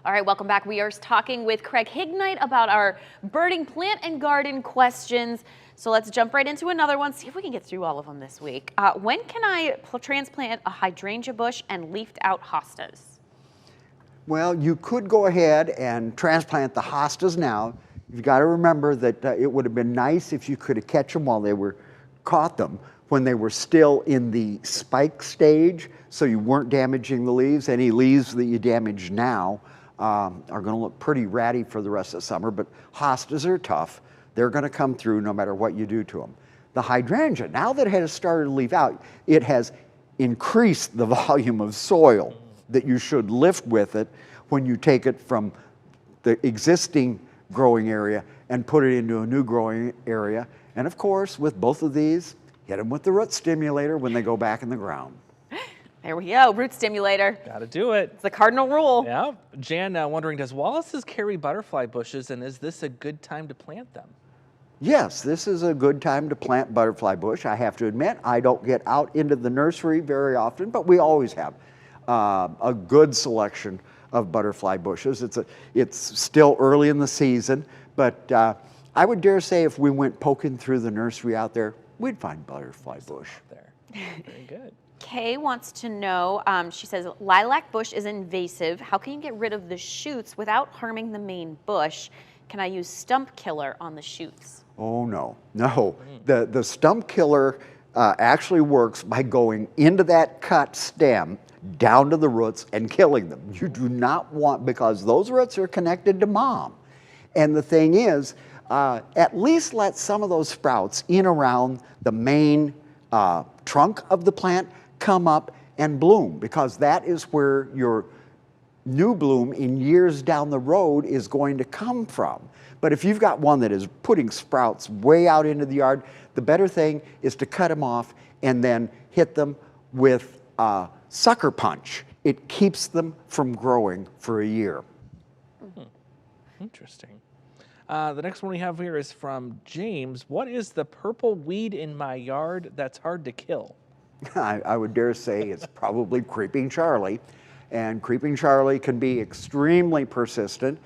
All right, welcome back. We are talking with Craig Hignight about our birding plant and garden questions. So let's jump right into another one, see if we can get through all of them this week. When can I transplant a hydrangea bush and leafed out hostas? Well, you could go ahead and transplant the hostas now. You've got to remember that it would have been nice if you could have caught them when they were still in the spike stage, so you weren't damaging the leaves. Any leaves that you damage now are going to look pretty ratty for the rest of the summer, but hostas are tough. They're going to come through no matter what you do to them. The hydrangea, now that it has started to leaf out, it has increased the volume of soil that you should lift with it when you take it from the existing growing area and put it into a new growing area. And of course, with both of these, hit them with the root stimulator when they go back in the ground. There we go, root stimulator. Gotta do it. It's the cardinal rule. Yeah. Jan wondering, does Wallace's carry butterfly bushes, and is this a good time to plant them? Yes, this is a good time to plant butterfly bush. I have to admit, I don't get out into the nursery very often, but we always have a good selection of butterfly bushes. It's still early in the season, but I would dare say if we went poking through the nursery out there, we'd find butterfly bush. There. Very good. Kay wants to know, she says, lilac bush is invasive. How can you get rid of the shoots without harming the main bush? Can I use stump killer on the shoots? Oh, no. The stump killer actually works by going into that cut stem, down to the roots, and killing them. You do not want, because those roots are connected to mom. And the thing is, at least let some of those sprouts in around the main trunk of the plant come up and bloom, because that is where your new bloom in years down the road is going to come from. But if you've got one that is putting sprouts way out into the yard, the better thing is to cut them off and then hit them with sucker punch. It keeps them from growing for a year. Interesting. The next one we have here is from James. What is the purple weed in my yard that's hard to kill? I would dare say it's probably Creeping Charlie. And Creeping Charlie can be extremely persistent.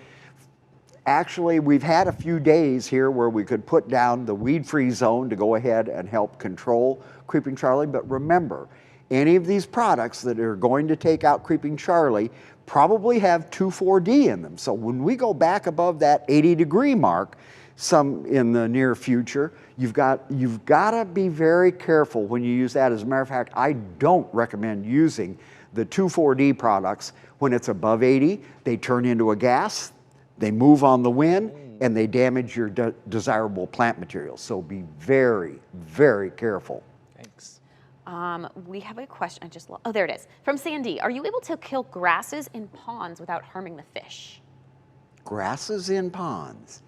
Actually, we've had a few days here where we could put down the weed-free zone to go ahead and help control Creeping Charlie. But remember, any of these products that are going to take out Creeping Charlie probably have 2,4-D in them. So when we go back above that 80-degree mark, some in the near future, you've got to be very careful when you use that. As a matter of fact, I don't recommend using the 2,4-D products when it's above 80. They turn into a gas, they move on the wind, and they damage your desirable plant material. So be very, very careful. Thanks. We have a question. Oh, there it is. From Sandy. Are you able to kill grasses in ponds without harming the fish? Grasses in ponds?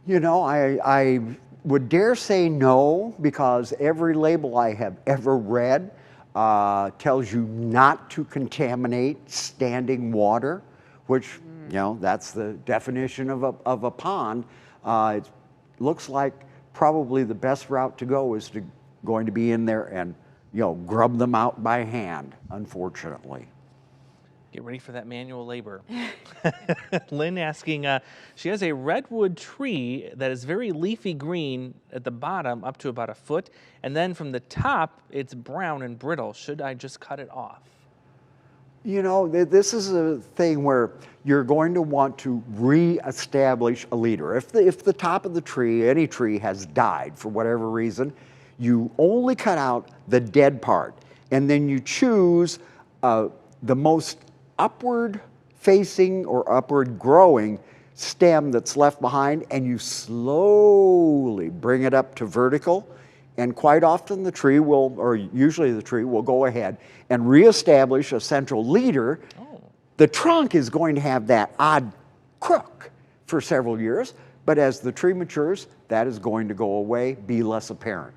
You know, I would dare say no, because every label I have ever read tells you not to contaminate standing water, which, you know, that's the definition of a pond. It looks like probably the best route to go is going to be in there and, you know, grub them out by hand, unfortunately. Get ready for that manual labor. Lynn asking, she has a redwood tree that is very leafy green at the bottom up to about a foot, and then from the top it's brown and brittle. Should I just cut it off? You know, this is a thing where you're going to want to re-establish a leader. If the top of the tree, any tree, has died for whatever reason, you only cut out the dead part, and then you choose the most upward facing or upward growing stem that's left behind, and you slowly bring it up to vertical. And quite often the tree will, or usually the tree will go ahead and reestablish a central leader. Oh. The trunk is going to have that odd crook for several years, but as the tree matures, that is going to go away, be less apparent.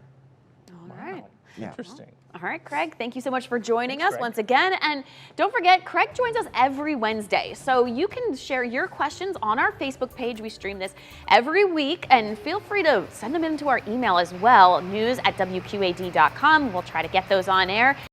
All right. Yeah. Interesting. All right, Craig, thank you so much for joining Thanks, us Craig. once again. And don't forget, Craig joins us every Wednesday. So you can share your questions on our Facebook page. We stream this every week. And feel free to send them into our email as well, news@wqad.com. We'll try to get those on air.